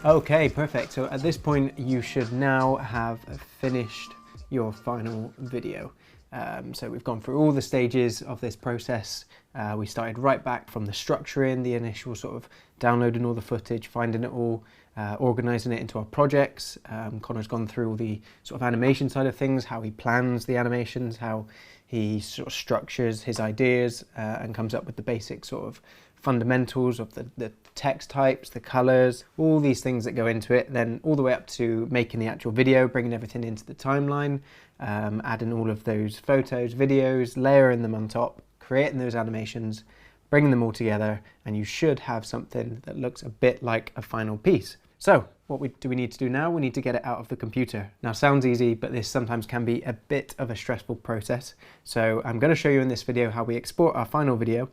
Okay, perfect. So at this point, you should now have finished your final video. So we've gone through all the stages of this process. We started right back from the structuring, the initial sort of downloading all the footage, finding it all, organising it into our projects. Connor's gone through all the sort of animation side of things, how he plans the animations, how he sort of structures his ideas and comes up with the basic sort of fundamentals of the text types, the colors, all these things that go into it, then all the way up to making the actual video, bringing everything into the timeline, adding all of those photos, videos, layering them on top, creating those animations, bringing them all together, and you should have something that looks a bit like a final piece. So what do we need to do now? We need to get it out of the computer. Now, sounds easy, but this sometimes can be a bit of a stressful process. So I'm going to show you in this video how we export our final video.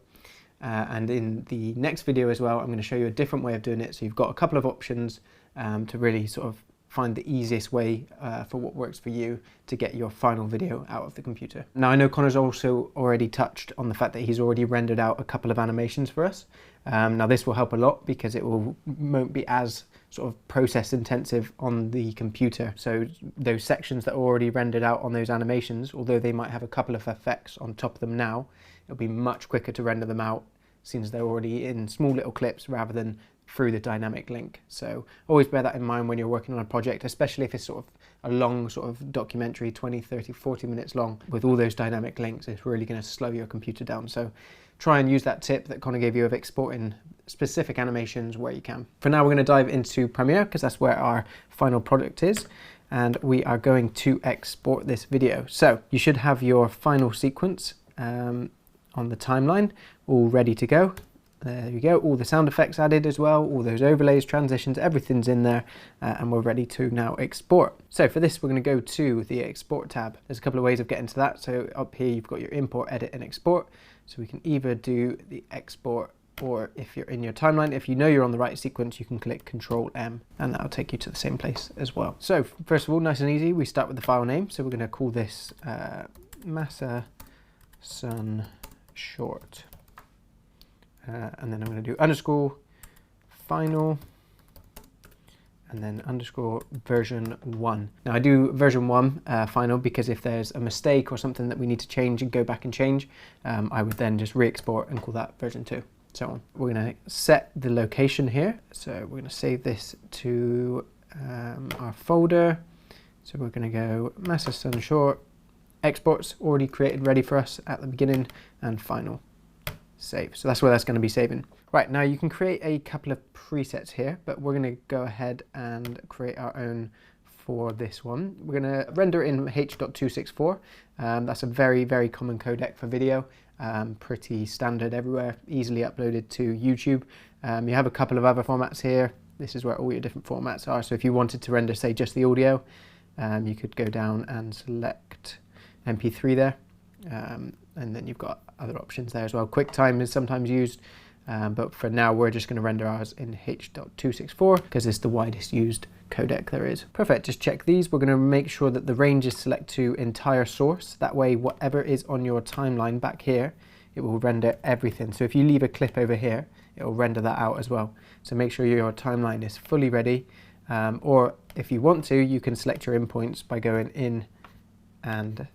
And in the next video as well, I'm going to show you a different way of doing it. So you've got a couple of options to really sort of find the easiest way for what works for you to get your final video out of the computer. Now, I know Connor's also already touched on the fact that he's already rendered out a couple of animations for us. Now this will help a lot because it won't be as sort of process intensive on the computer. So those sections that are already rendered out on those animations, although they might have a couple of effects on top of them now, it'll be much quicker to render them out since they're already in small little clips rather than through the dynamic link. So always bear that in mind when you're working on a project, especially if it's sort of a long sort of documentary, 20, 30, 40 minutes long. With all those dynamic links, it's really going to slow your computer down. So try and use that tip that Connor gave you of exporting specific animations where you can. For now, we're going to dive into Premiere because that's where our final product is. And we are going to export this video. So you should have your final sequence on the timeline all ready to go. There you go, all the sound effects added as well, all those overlays, transitions, everything's in there, and we're ready to now export. So for this, we're going to go to the export tab. There's a couple of ways of getting to that. So up here, you've got your import, edit, and export. So we can either do the export, or if you're in your timeline, if you know you're on the right sequence, you can click Control M, and that'll take you to the same place as well. So first of all, nice and easy, we start with the file name. So we're going to call this Massa Sun Short. And then I'm going to do underscore final and then underscore version 1. Now I do version 1 final because if there's a mistake or something that we need to change and go back and change, I would then just re-export and call that version 2. So on. We're going to set the location here. So we're going to save this to our folder. So we're going to go Massa Sun Short, exports already created ready for us at the beginning, and final. Save. So that's where that's going to be saving. Right, now you can create a couple of presets here, but we're going to go ahead and create our own for this one. We're going to render in H.264. That's a very, very common codec for video. Pretty standard everywhere, easily uploaded to YouTube. You have a couple of other formats here. This is where all your different formats are. So if you wanted to render, say, just the audio, you could go down and select MP3 there. And then you've got other options there as well. QuickTime is sometimes used, but for now we're just going to render ours in H.264 because it's the widest used codec there is. Perfect, just check these. We're going to make sure that the range is select to entire source. That way whatever is on your timeline back here, it will render everything. So if you leave a clip over here, it will render that out as well. So make sure your timeline is fully ready, or if you want to, you can select your endpoints by going in and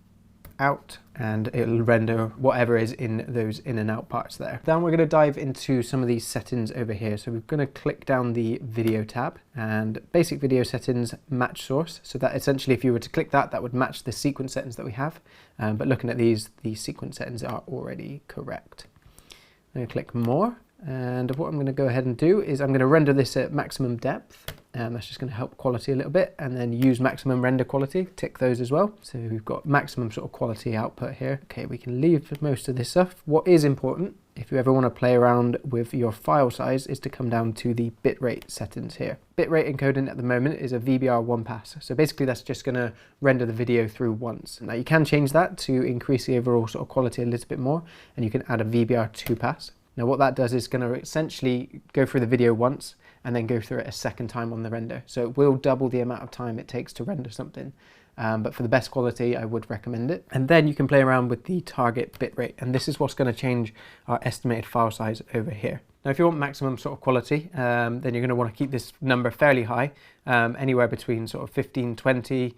out, and it'll render whatever is in those in and out parts there. Then we're going to dive into some of these settings over here. So we're going to click down the video tab and basic video settings, match source. So that essentially, if you were to click that, that would match the sequence settings that we have. But looking at these, the sequence settings are already correct. I'm going to click more, and what I'm going to go ahead and do is I'm going to render this at maximum depth. That's just going to help quality a little bit, and then use maximum render quality, tick those as well. So we've got maximum sort of quality output here. Okay, we can leave most of this stuff. What is important, if you ever want to play around with your file size, is to come down to the bitrate settings here. Bitrate encoding at the moment is a VBR 1 pass. So basically that's just going to render the video through once. Now you can change that to increase the overall sort of quality a little bit more, and you can add a VBR 2 pass. Now what that does is going to essentially go through the video once and then go through it a second time on the render. So it will double the amount of time it takes to render something. But for the best quality, I would recommend it. And then you can play around with the target bitrate, and this is what's going to change our estimated file size over here. Now if you want maximum sort of quality, then you're going to want to keep this number fairly high. Anywhere between sort of 15, 20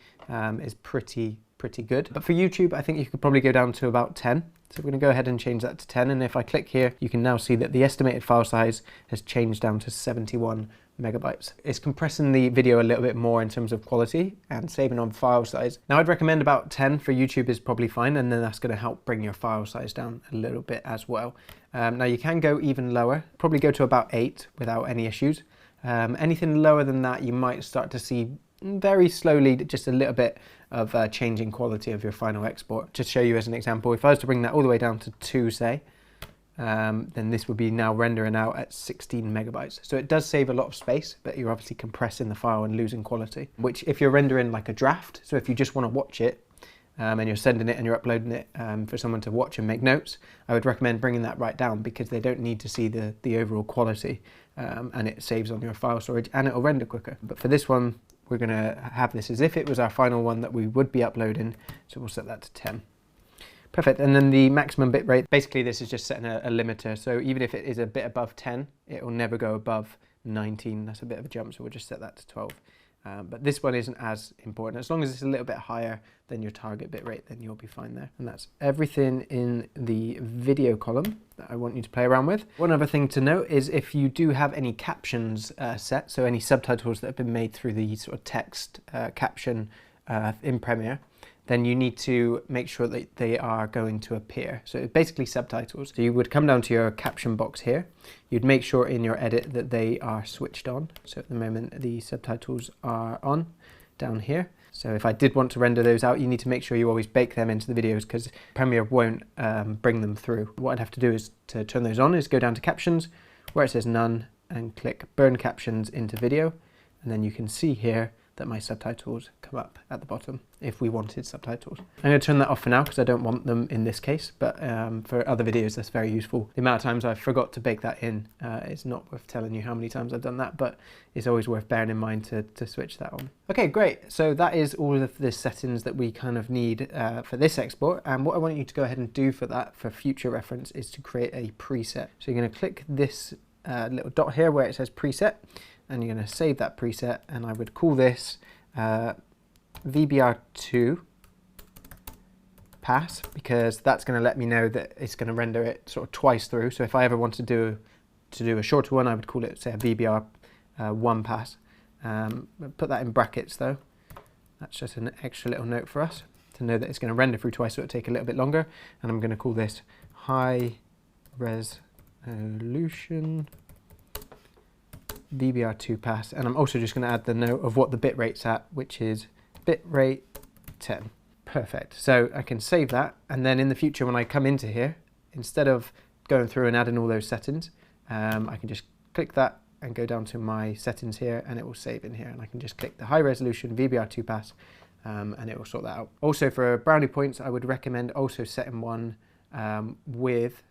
is pretty good. But for YouTube, I think you could probably go down to about 10. So we're going to go ahead and change that to 10. And if I click here, you can now see that the estimated file size has changed down to 71 megabytes. It's compressing the video a little bit more in terms of quality and saving on file size. Now I'd recommend about 10 for YouTube is probably fine, and then that's going to help bring your file size down a little bit as well. Now you can go even lower, probably go to about 8 without any issues. Anything lower than that, you might start to see very slowly just a little bit of changing quality of your final export. Just show you as an example, if I was to bring that all the way down to 2, say, then this would be now rendering out at 16 megabytes. So it does save a lot of space, but you're obviously compressing the file and losing quality, which if you're rendering like a draft, so if you just want to watch it, and you're sending it and you're uploading it for someone to watch and make notes, I would recommend bringing that right down because they don't need to see the overall quality, and it saves on your file storage and it'll render quicker. But for this one, we're going to have this as if it was our final one that we would be uploading, so we'll set that to 10. Perfect. And then the maximum bit rate, basically this is just setting a limiter, so even if it is a bit above 10, it will never go above 19. That's a bit of a jump, so we'll just set that to 12. But this one isn't as important. As long as it's a little bit higher than your target bit rate, then you'll be fine there. And that's everything in the video column that I want you to play around with. One other thing to note is if you do have any captions set, so any subtitles that have been made through the sort of text caption in Premiere, then you need to make sure that they are going to appear. So it's basically subtitles. So you would come down to your caption box here. You'd make sure in your edit that they are switched on. So at the moment the subtitles are on down here. So if I did want to render those out, you need to make sure you always bake them into the videos because Premiere won't bring them through. What I'd have to do is to turn those on is go down to captions where it says none and click burn captions into video. And then you can see here that my subtitles come up at the bottom if we wanted subtitles. I'm going to turn that off for now because I don't want them in this case, but for other videos that's very useful. The amount of times I forgot to bake that in, it's not worth telling you how many times I've done that, but it's always worth bearing in mind to switch that on. Okay, great. So that is all of the settings that we kind of need for this export, and what I want you to go ahead and do for that for future reference is to create a preset. So you're going to click this little dot here where it says preset, and you're going to save that preset, and I would call this VBR2 pass because that's going to let me know that it's going to render it sort of twice through. So if I ever want to do a shorter one, I would call it, say, a VBR1 pass. Put that in brackets though. That's just an extra little note for us to know that it's going to render through twice, so it'll take a little bit longer. And I'm going to call this high resolution VBR2 pass, and I'm also just going to add the note of what the bit rate's at, which is bitrate 10. Perfect. So I can save that, and then in the future when I come into here, instead of going through and adding all those settings, I can just click that and go down to my settings here, and it will save in here, and I can just click the high resolution VBR2 pass, and it will sort that out. Also for brownie points, I would recommend also setting one with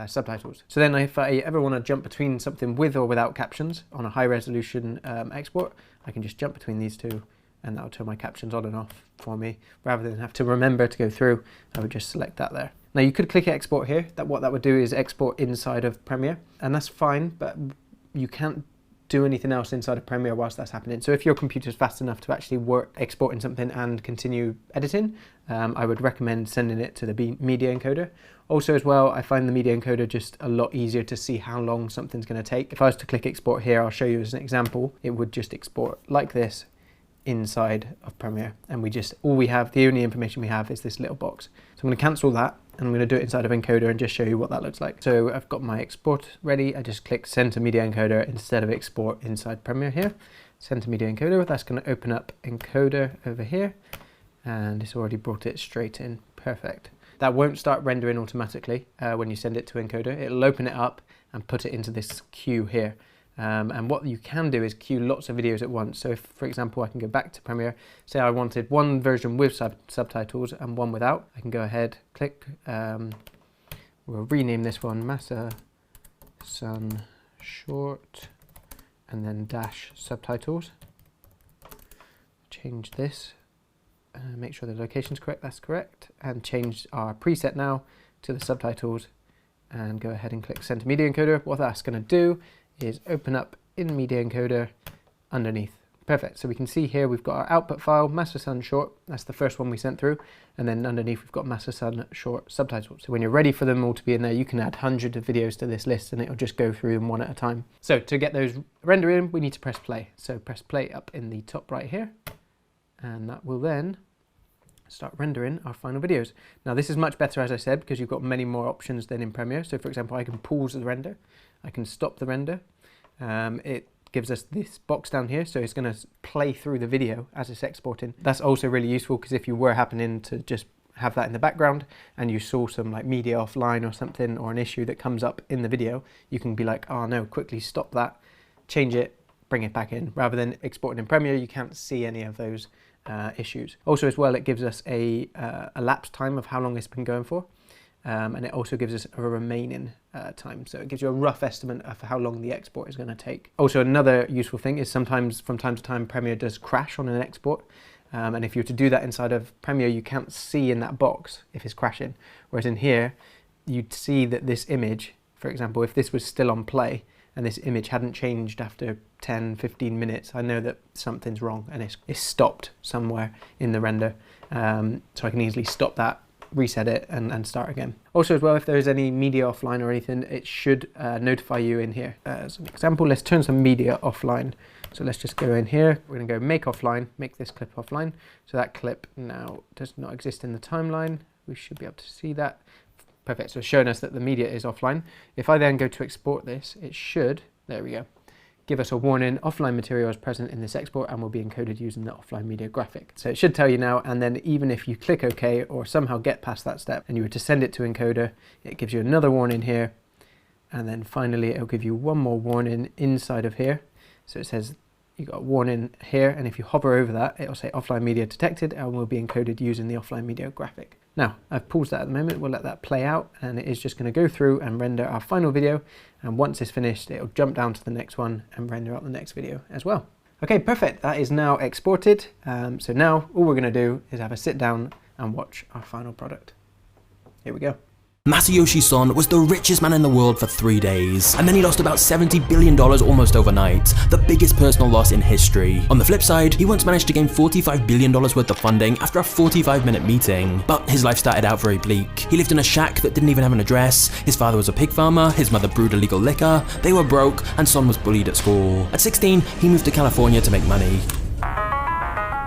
subtitles. So then if I ever want to jump between something with or without captions on a high resolution export, I can just jump between these two and that'll turn my captions on and off for me. Rather than have to remember to go through, I would just select that there. Now you could click export here. What that would do is export inside of Premiere, and that's fine, but you can't do anything else inside of Premiere whilst that's happening. So if your computer's fast enough to actually work exporting something and continue editing, I would recommend sending it to the media encoder. Also as well, I find the media encoder just a lot easier to see how long something's going to take. If I was to click export here, I'll show you as an example, it would just export like this inside of Premiere, and the only information we have is this little box. So I'm going to cancel that, and I'm going to do it inside of encoder and just show you what that looks like. So I've got my export ready. I just click send to media encoder instead of export inside Premiere here. Send to media encoder. That's going to open up encoder over here, and it's already brought it straight in. Perfect. That won't start rendering automatically when you send it to encoder. It'll open it up and put it into this queue here. And what you can do is queue lots of videos at once. So if, for example, I can go back to Premiere, say I wanted one version with subtitles and one without, I can go ahead, click, we'll rename this one Masa Sun Short, and then dash subtitles. Change this, make sure the location's correct, that's correct, and change our preset now to the subtitles and go ahead and click Send to Media Encoder. What that's going to do is open up in Media Encoder underneath. Perfect. So we can see here we've got our output file, Master Sun short. That's the first one we sent through. And then underneath we've got Master Sun short subtitles. So when you're ready for them all to be in there, you can add hundreds of videos to this list and it'll just go through them one at a time. So to get those rendered in, we need to press play. So press play up in the top right here. And that will then start rendering our final videos. Now this is much better, as I said, because you've got many more options than in Premiere. So for example, I can pause the render. I can stop the render. It gives us this box down here, so it's going to play through the video as it's exporting. That's also really useful because if you were happening to just have that in the background and you saw some like media offline or something, or an issue that comes up in the video, you can be like, oh no, quickly stop that, change it, bring it back in. Rather than exporting in Premiere, you can't see any of those issues. Also as well, it gives us a elapsed time of how long it's been going for. And it also gives us a remaining time. So it gives you a rough estimate of how long the export is going to take. Also, another useful thing is sometimes from time to time Premiere does crash on an export. And if you were to do that inside of Premiere, you can't see in that box if it's crashing. Whereas in here, you'd see that this image, for example, if this was still on play and this image hadn't changed after 10, 15 minutes, I know that something's wrong and it's stopped somewhere in the render. So I can easily stop that, reset it and start again. Also as well, if there's any media offline or anything, it should notify you in here. As an example, let's turn some media offline. So let's just go in here. We're going to go make offline, make this clip offline. So that clip now does not exist in the timeline. We should be able to see that. Perfect. So it's showing us that the media is offline. If I then go to export this, it should, there we go, give us a warning, offline material is present in this export and will be encoded using the offline media graphic. So it should tell you now, and then even if you click OK or somehow get past that step and you were to send it to encoder, it gives you another warning here. And then finally, it'll give you one more warning inside of here. So it says you got a warning here, and if you hover over that, it'll say offline media detected and will be encoded using the offline media graphic. Now, I've paused that at the moment, we'll let that play out, and it is just going to go through and render our final video, and once it's finished, it'll jump down to the next one and render out the next video as well. Okay, perfect, that is now exported. So now all we're going to do is have a sit down and watch our final product. Here we go. Masayoshi Son was the richest man in the world for 3 days, and then he lost about $70 billion almost overnight, the biggest personal loss in history. On the flip side, he once managed to gain $45 billion worth of funding after a 45-minute meeting, but his life started out very bleak. He lived in a shack that didn't even have an address, his father was a pig farmer, his mother brewed illegal liquor, they were broke, and Son was bullied at school. At 16, he moved to California to make money.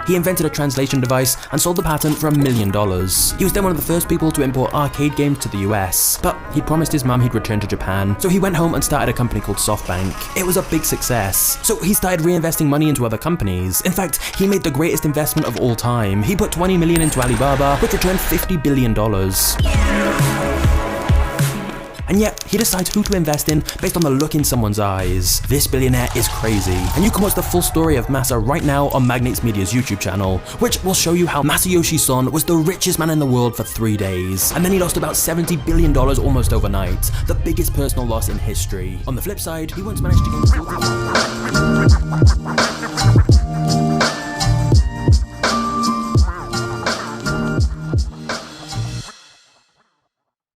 He invented a translation device and sold the patent for $1 million. He was then one of the first people to import arcade games to the US, but he'd promised his mum he'd return to Japan, so he went home and started a company called SoftBank. It was a big success, so he started reinvesting money into other companies. In fact, he made the greatest investment of all time. He put $20 million into Alibaba, which returned $50 billion. And yet, he decides who to invest in based on the look in someone's eyes. This billionaire is crazy, and you can watch the full story of Masa right now on Magnates Media's YouTube channel, which will show you how Masayoshi Son was the richest man in the world for 3 days, and then he lost about $70 billion almost overnight, the biggest personal loss in history. On the flip side, he once managed to gain